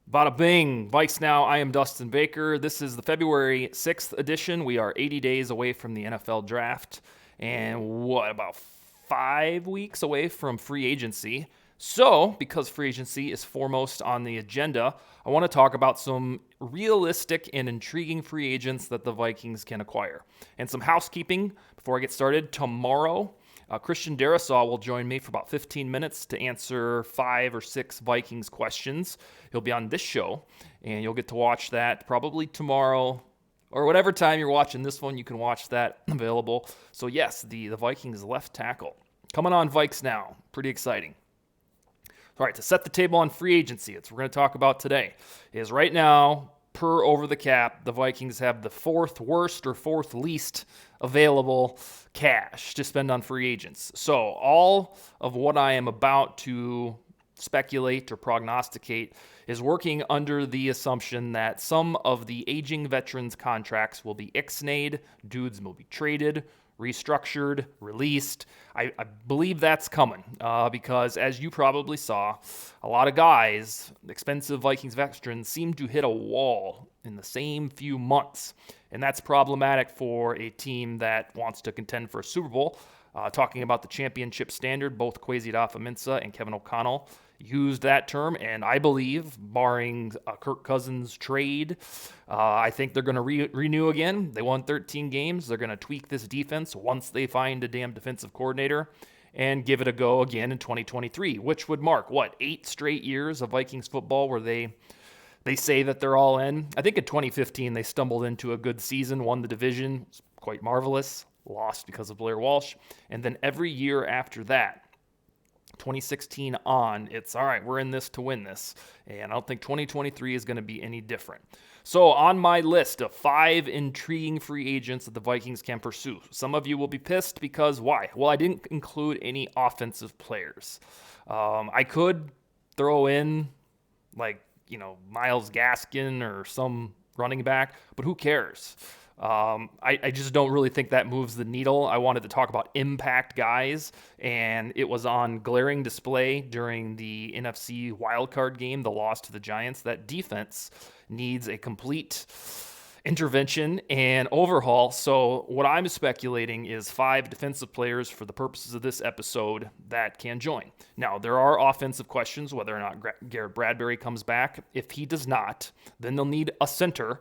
Bada bing, VikesNow. I am Dustin Baker. This is the February 6th edition. We are 80 days away from the NFL draft and about 5 weeks away from free agency. So, because free agency is foremost on the agenda, I want to talk about some realistic and intriguing free agents that the Vikings can acquire. And some housekeeping before I get started. Tomorrow, Christian Darrisaw will join me for about 15 minutes to answer 5 or 6 Vikings questions. He'll be on this show, and you'll get to watch that probably tomorrow or whatever time you're watching this one. You can watch that available. So yes, the Vikings left tackle coming on VikesNow. Pretty exciting. All right, to set the table on free agency, it's what we're going to talk about today. Is right now, per over the cap, the Vikings have the fourth worst or fourth least available cash to spend on free agents. So all of what I am about to speculate or prognosticate is working under the assumption that some of the aging veterans' contracts will be ixnayed, dudes will be traded, restructured, released. I believe that's coming because, as you probably saw, a lot of guys, expensive Vikings veterans, seem to hit a wall in the same few months. And that's problematic for a team that wants to contend for a Super Bowl. Talking about the championship standard, both Kwesi Adofo-Mensah and Kevin O'Connell used that term, and I believe, barring a Kirk Cousins trade, I think they're going to renew again. They won 13 games. They're going to tweak this defense once they find a damn defensive coordinator and give it a go again in 2023, which would mark, 8 straight years of Vikings football where they say that they're all in. I think in 2015 they stumbled into a good season, won the division, it was quite marvelous, lost because of Blair Walsh, and then every year after that, 2016 on, it's all right, we're in this to win this. And I don't think 2023 is going to be any different. So on my list of 5 intriguing free agents that the Vikings can pursue, some of you will be pissed because why? Well, I didn't include any offensive players. I could throw in Myles Gaskin or some running back, but who cares? I just don't really think that moves the needle. I wanted to talk about impact guys, and it was on glaring display during the NFC wildcard game, the loss to the Giants. That defense needs a complete intervention and overhaul. So what I'm speculating is 5 defensive players for the purposes of this episode that can join. Now, there are offensive questions, whether or not Garrett Bradbury comes back. If he does not, then they'll need a center,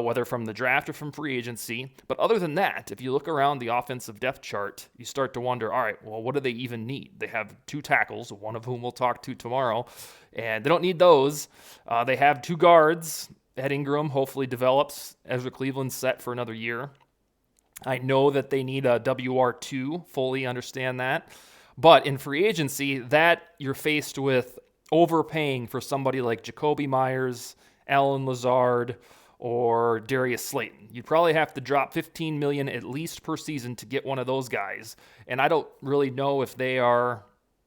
whether from the draft or from free agency. But other than that, if you look around the offensive depth chart, you start to wonder, all right, well, what do they even need? They have 2 tackles, one of whom we'll talk to tomorrow, and they don't need those. They have 2 guards. Ed Ingram hopefully develops. Ezra Cleveland's set for another year. I know that they need a WR2, fully understand that. But in free agency, that you're faced with overpaying for somebody like Jacoby Myers, Allen Lazard, or Darius Slayton. You'd probably have to drop $15 million at least per season to get one of those guys. And I don't really know if they are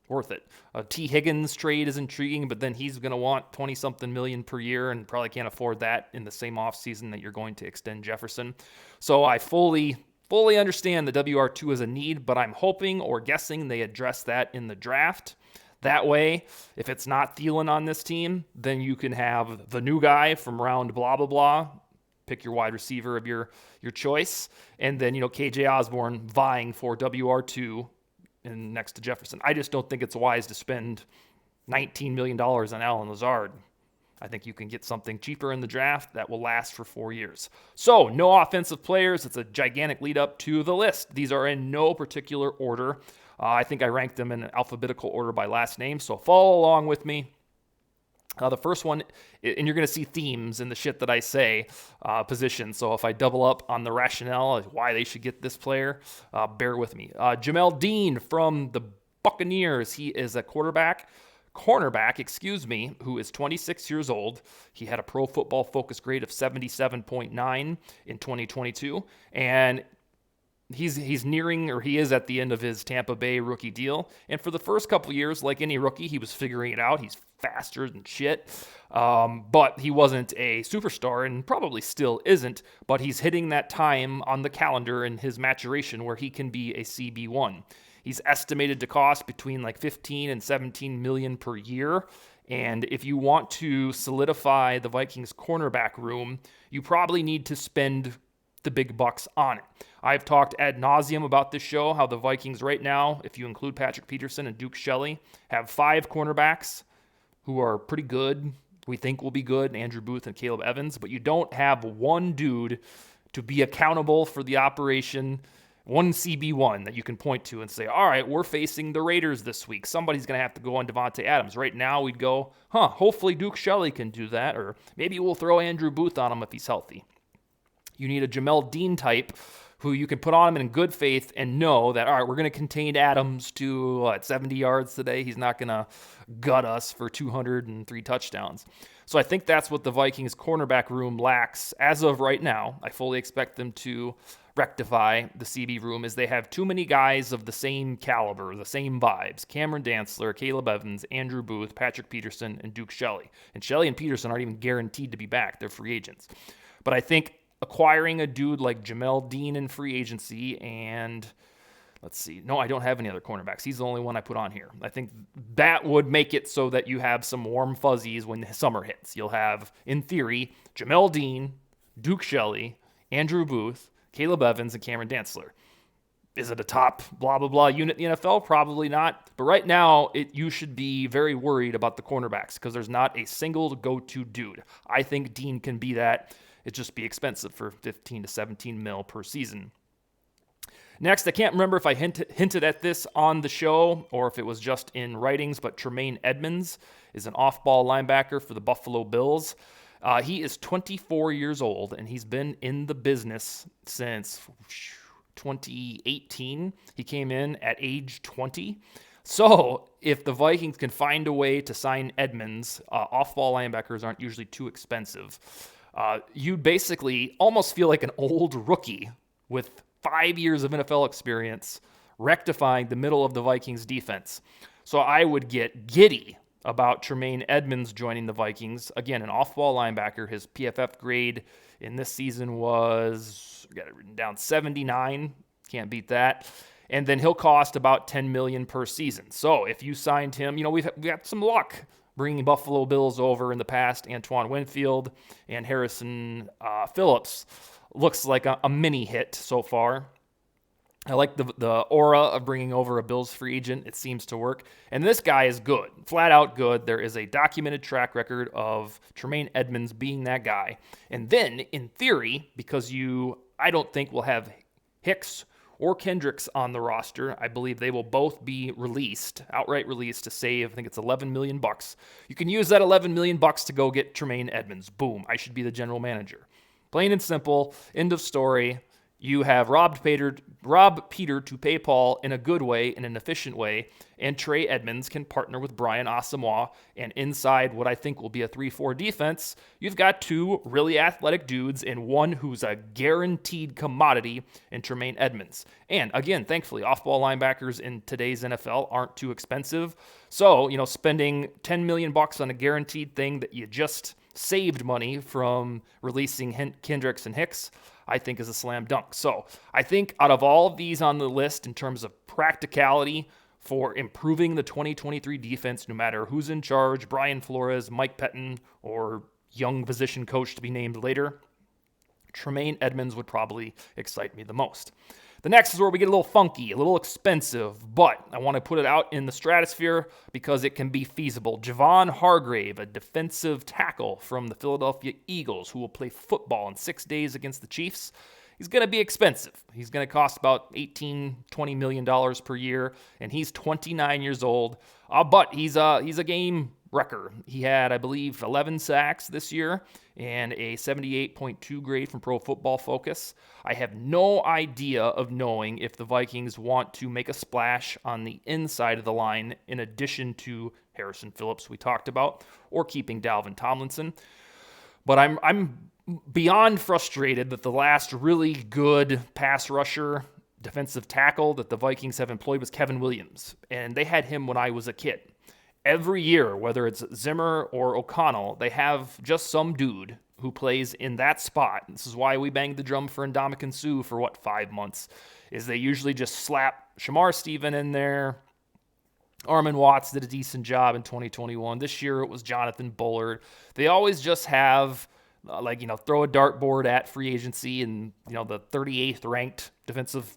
worth it. A T. Higgins trade is intriguing, but then he's going to want 20-something million per year and probably can't afford that in the same offseason that you're going to extend Jefferson. So I fully understand the WR2 is a need, but I'm hoping or guessing they address that in the draft. That way, if it's not Thielen on this team, then you can have the new guy from round blah, blah, blah. Pick your wide receiver of your choice. And then, KJ Osborne vying for WR2 and next to Jefferson. I just don't think it's wise to spend $19 million on Allen Lazard. I think you can get something cheaper in the draft that will last for 4 years. So, no offensive players. It's a gigantic lead up to the list. These are in no particular order. I think I ranked them in alphabetical order by last name, so follow along with me. The first one, and you're going to see themes in the shit that I say, position. So if I double up on the rationale why they should get this player, bear with me. Jamel Dean from the Buccaneers. He is a cornerback, who is 26 years old. He had a Pro Football Focus grade of 77.9 in 2022, and he's nearing, or he is at the end of his Tampa Bay rookie deal. And for the first couple years, like any rookie, he was figuring it out. He's faster than shit. But he wasn't a superstar and probably still isn't. But he's hitting that time on the calendar in his maturation where he can be a CB1. He's estimated to cost between like 15 and 17 million per year. And if you want to solidify the Vikings cornerback room, you probably need to spend the big bucks on it. I've talked ad nauseum about this show, how the Vikings right now, if you include Patrick Peterson and Duke Shelley, have 5 cornerbacks who are pretty good, we think will be good, Andrew Booth and Caleb Evans, but you don't have one dude to be accountable for the operation, one CB1 that you can point to and say, all right, we're facing the Raiders this week. Somebody's going to have to go on Devontae Adams. Right now we'd go, hopefully Duke Shelley can do that, or maybe we'll throw Andrew Booth on him if he's healthy. You need a Jamel Dean type who you can put on him in good faith and know that, all right, we're going to contain Adams to 70 yards today. He's not going to gut us for 203 touchdowns. So I think that's what the Vikings cornerback room lacks as of right now. I fully expect them to rectify the CB room, is they have too many guys of the same caliber, the same vibes. Cameron Dantzler, Caleb Evans, Andrew Booth, Patrick Peterson, and Duke Shelley. And Shelley and Peterson aren't even guaranteed to be back. They're free agents. But I think acquiring a dude like Jamel Dean in free agency and let's see. No, I don't have any other cornerbacks. He's the only one I put on here. I think that would make it so that you have some warm fuzzies when summer hits. You'll have, in theory, Jamel Dean, Duke Shelley, Andrew Booth, Caleb Evans, and Cameron Dantzler. Is it a top blah, blah, blah unit in the NFL? Probably not. But right now, you should be very worried about the cornerbacks because there's not a single go-to dude. I think Dean can be that. It'd just be expensive for 15 to 17 mil per season. Next, I can't remember if I hinted at this on the show or if it was just in writings, but Tremaine Edmonds is an off-ball linebacker for the Buffalo Bills. He is 24 years old, and he's been in the business since 2018. He came in at age 20. So if the Vikings can find a way to sign Edmonds, off-ball linebackers aren't usually too expensive. You basically almost feel like an old rookie with 5 years of NFL experience rectifying the middle of the Vikings defense. So I would get giddy about Tremaine Edmonds joining the Vikings. Again, an off-ball linebacker. His PFF grade in this season was, got it written down, 79. Can't beat that. And then he'll cost about $10 million per season. So if you signed him, we've got some luck bringing Buffalo Bills over in the past. Antoine Winfield and Harrison Phillips looks like a mini hit so far. I like the aura of bringing over a Bills free agent. It seems to work. And this guy is good, flat out good. There is a documented track record of Tremaine Edmonds being that guy. And then, in theory, because I don't think we'll have Hicks or Kendricks on the roster, I believe they will both be released, outright released to save, I think it's $11 million. You can use that $11 million to go get Tremaine Edmonds. Boom, I should be the general manager. Plain and simple, end of story. You have robbed Peter to pay Paul in a good way, in an efficient way, and Trey Edmonds can partner with Brian Asamoah, and inside what I think will be a 3-4 defense, you've got 2 really athletic dudes and one who's a guaranteed commodity in Tremaine Edmonds. And again, thankfully, off-ball linebackers in today's NFL aren't too expensive. So, spending $10 million on a guaranteed thing that you just saved money from releasing Kendricks and Hicks, I think is a slam dunk. So I think out of all of these on the list in terms of practicality for improving the 2023 defense, no matter who's in charge, Brian Flores, Mike Pettin, or young position coach to be named later, Tremaine Edmonds would probably excite me the most. The next is where we get a little funky, a little expensive, but I want to put it out in the stratosphere because it can be feasible. Javon Hargrave, a defensive tackle from the Philadelphia Eagles who will play football in 6 days against the Chiefs. He's going to be expensive. He's going to cost about $18-20 million per year, and he's 29 years old, but he's a game wrecker. He had, I believe, 11 sacks this year and a 78.2 grade from Pro Football Focus. I have no idea of knowing if the Vikings want to make a splash on the inside of the line in addition to Harrison Phillips we talked about, or keeping Dalvin Tomlinson. But I'm beyond frustrated that the last really good pass rusher, defensive tackle that the Vikings have employed was Kevin Williams, and they had him when I was a kid. Every year, whether it's Zimmer or O'Connell, they have just some dude who plays in that spot. This is why we banged the drum for Ndamukong Suh for, 5 months, is they usually just slap Shamar Stephen in there, Armin Watts did a decent job in 2021. This year it was Jonathan Bullard. They always just have, throw a dartboard at free agency and, the 38th ranked defensive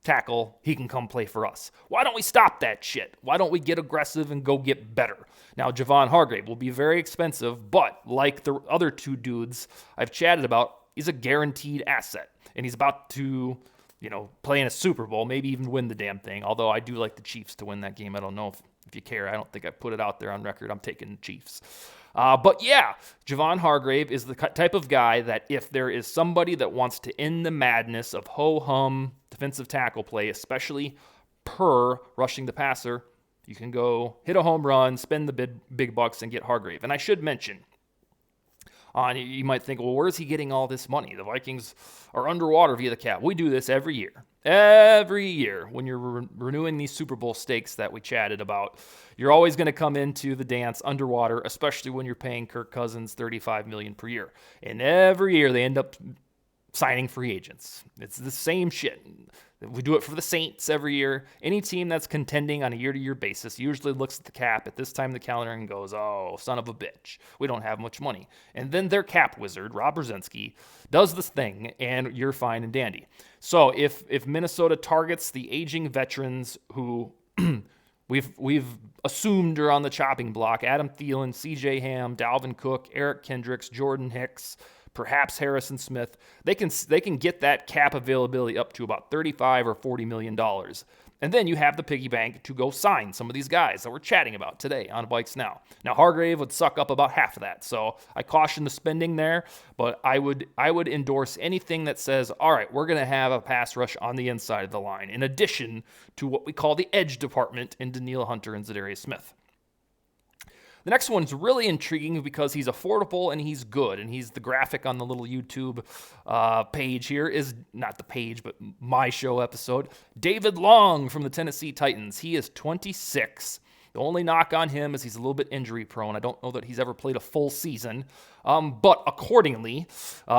tackle, he can come play for us. Why don't we stop that shit? Why don't we get aggressive and go get better? Now, Javon Hargrave will be very expensive, but like the other two dudes I've chatted about, he's a guaranteed asset. And he's about to, play in a Super Bowl, maybe even win the damn thing. Although I do like the Chiefs to win that game. I don't know if you care. I don't think I put it out there on record. I'm taking the Chiefs. But yeah, Javon Hargrave is the type of guy that if there is somebody that wants to end the madness of ho-hum defensive tackle play, especially per rushing the passer, you can go hit a home run, spend the big bucks, and get Hargrave. And I should mention, you might think, well, where's he getting all this money? The Vikings are underwater via the cap. We do this every year. Every year when you're renewing these Super Bowl stakes that we chatted about, you're always going to come into the dance underwater, especially when you're paying Kirk Cousins $35 million per year. And every year they end up signing free agents. It's the same shit. We do it for the Saints every year. Any team that's contending on a year-to-year basis usually looks at the cap at this time of the calendar and goes, oh, son of a bitch, we don't have much money. And then their cap wizard, Rob Brzezinski, does this thing, and you're fine and dandy. So if Minnesota targets the aging veterans who we've assumed are on the chopping block, Adam Thielen, C.J. Ham, Dalvin Cook, Eric Kendricks, Jordan Hicks, perhaps Harrison Smith, they can get that cap availability up to about $35 or $40 million. And then you have the piggy bank to go sign some of these guys that we're chatting about today on VikesNow. Now, Hargrave would suck up about half of that, so I caution the spending there, but I would endorse anything that says, all right, we're going to have a pass rush on the inside of the line, in addition to what we call the edge department in Danielle Hunter and Zadarius Smith. The next one's really intriguing because he's affordable and he's good. And he's the graphic on the little YouTube page here is not the page, but my show episode. David Long from the Tennessee Titans. He is 26. The only knock on him is he's a little bit injury prone. I don't know that he's ever played a full season. But accordingly,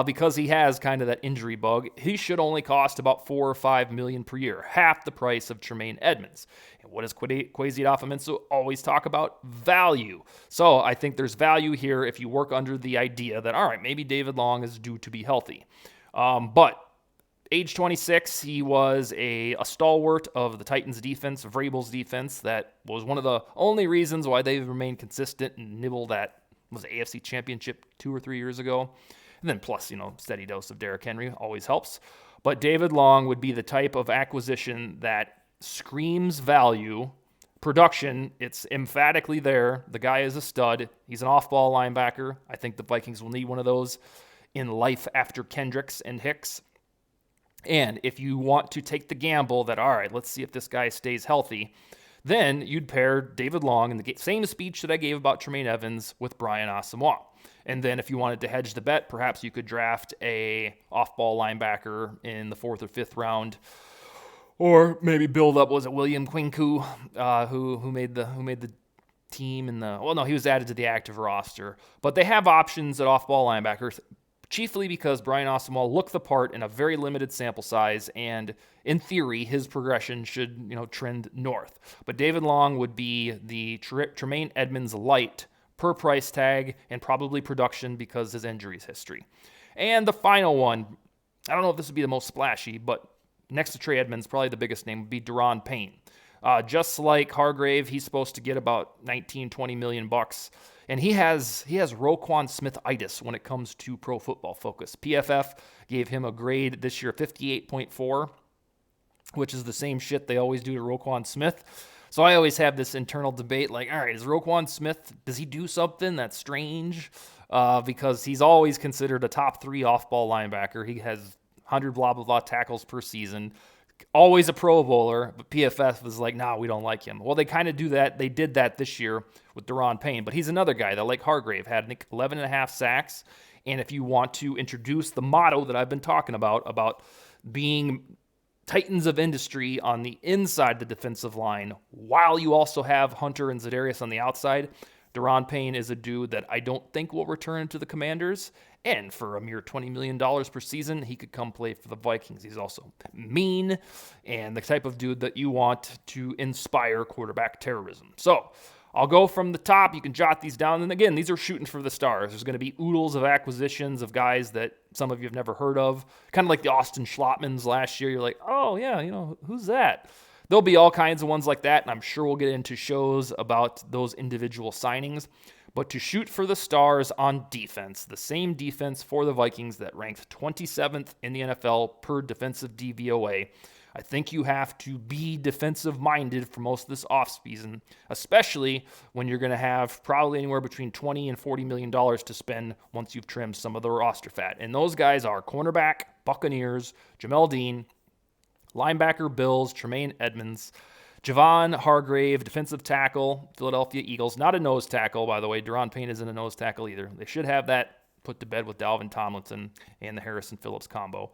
because he has kind of that injury bug, he should only cost about $4 or $5 million per year, half the price of Tremaine Edmunds. And what does Kwesi Adofo-Mensah always talk about? Value. So I think there's value here if you work under the idea that, all right, maybe David Long is due to be healthy. But age 26, he was a stalwart of the Titans' defense, of Vrabel's defense. That was one of the only reasons why they've remained consistent and nibble that was the AFC Championship 2 or 3 years ago. And then plus, steady dose of Derrick Henry always helps. But David Long would be the type of acquisition that screams value. Production, it's emphatically there. The guy is a stud. He's an off-ball linebacker. I think the Vikings will need one of those in life after Kendricks and Hicks. And if you want to take the gamble that, all right, let's see if this guy stays healthy, then you'd pair David Long in the same speech that I gave about Tremaine Evans with Brian Asamoah. And then if you wanted to hedge the bet, perhaps you could draft a off-ball linebacker in the 4th or 5th round, or maybe build up. Was it William Quinku, who made the team in the? Well, no, he was added to the active roster. But they have options at off-ball linebackers, chiefly because Brian Asamoah looked the part in a very limited sample size, and in theory, his progression should trend north. But David Long would be the Tremaine Edmunds light per price tag and probably production because his injuries history. And the final one, I don't know if this would be the most splashy, but next to Trey Edmunds, probably the biggest name would be Daron Payne. Just like Hargrave, he's supposed to get about $19-20 million bucks. And he has Roquan Smith-itis when it comes to Pro Football Focus. PFF gave him a grade this year, 58.4, which is the same shit they always do to Roquan Smith. So I always have this internal debate, like, all right, is Roquan Smith, does he do something that's strange? Because he's always considered a top 3 off-ball linebacker. He has 100 blah, blah, blah tackles per season. Always a Pro Bowler, but PFF was like, nah, we don't like him. Well, they kind of do that. They did that this year with Daron Payne, but he's another guy that, like Hargrave, had 11 and a half sacks. And if you want to introduce the motto that I've been talking about being titans of industry on the inside of the defensive line, while you also have Hunter and Zadarius on the outside, Deron Payne is a dude that I don't think will return to the Commanders. And for a mere $20 million per season, he could come play for the Vikings. He's also mean and the type of dude that you want to inspire quarterback terrorism. So I'll go from the top. You can jot these down. And again, these are shooting for the stars. There's going to be oodles of acquisitions of guys that some of you have never heard of. Kind of like the Austin Schlottmans last year. You're like, oh, yeah, who's that? There'll be all kinds of ones like that, and I'm sure we'll get into shows about those individual signings. But to shoot for the stars on defense, the same defense for the Vikings that ranked 27th in the NFL per defensive DVOA, I think you have to be defensive-minded for most of this offseason, especially when you're going to have probably anywhere between $20 and $40 million to spend once you've trimmed some of the roster fat. And those guys are cornerback, Buccaneers, Jamel Dean, linebacker, Bills, Tremaine Edmonds, Javon Hargrave, defensive tackle, Philadelphia Eagles. Not a nose tackle, by the way. Deron Payne isn't a nose tackle either. They should have that put to bed with Dalvin Tomlinson and the Harrison Phillips combo.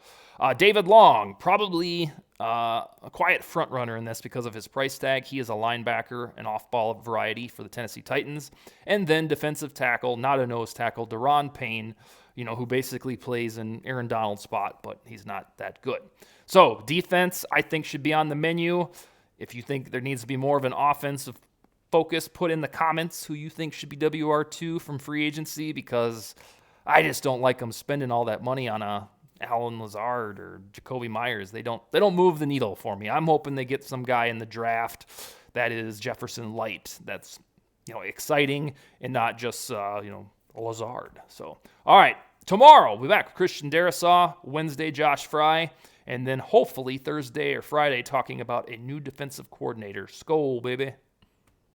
David Long, probably a quiet front runner in this because of his price tag. He is a linebacker, an off-ball variety for the Tennessee Titans. And then defensive tackle, not a nose tackle, Deron Payne, who basically plays in Aaron Donald's spot, but he's not that good. So defense, I think, should be on the menu. If you think there needs to be more of an offensive focus, put in the comments who you think should be WR2 from free agency, because I just don't like them spending all that money on a Alan Lazard or Jacoby Myers. They don't move the needle for me. I'm hoping they get some guy in the draft that is Jefferson Light. That's exciting and not just Lazard. So all right, tomorrow we'll be back with Christian Darrisaw. Wednesday, Josh Fry. And then hopefully Thursday or Friday talking about a new defensive coordinator. Skol, baby.